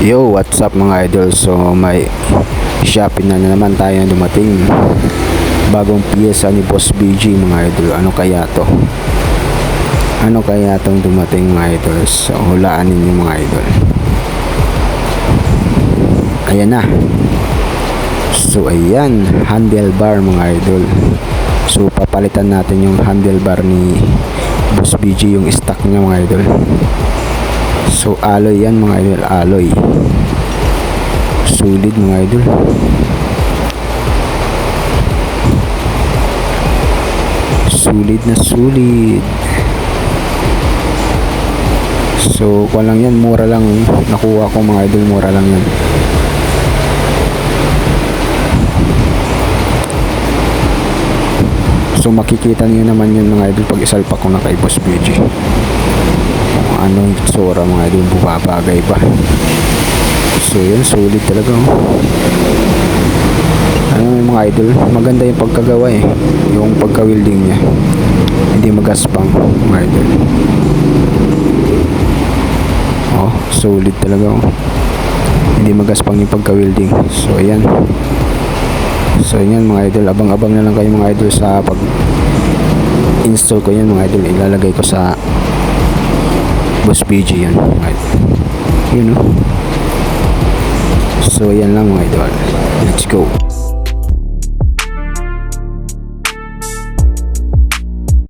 Yo, what's up mga idol? So may Shopee na naman tayo dumating. Bagong piyesa ni Boss BG mga idol. Ano kaya to? Ano kaya tong dumating mga idol? So hulaan ninyo mga idol. Ayan na. So ayan, handlebar mga idol. So papalitan natin yung handlebar ni Boss BG, yung stock niya mga idol. So alloy yan mga idol, alloy. Sulit mga idol. Sulit na sulit. So walang yan, mura lang nakuha ko mga idol, mura lang yan. So makikita niyo naman yun mga idol pag isalpak ko na kay Boss BG. Kung anong tsura mga idol, bubabagay ba. So yun, solid talaga oh. Ano yung mga idol, maganda yung pagkagawa eh. Yung pagka-welding niya, hindi magaspang mga idol. Oh, solid talaga oh. Hindi magaspang yung pagka-welding. So ayan. So yan mga idol, abang-abang na lang kayo mga idol sa pag install ko yan mga idol. Ilalagay ko sa Boss BG yan mga idol. Yun oh. So yan lang mga idol, let's go.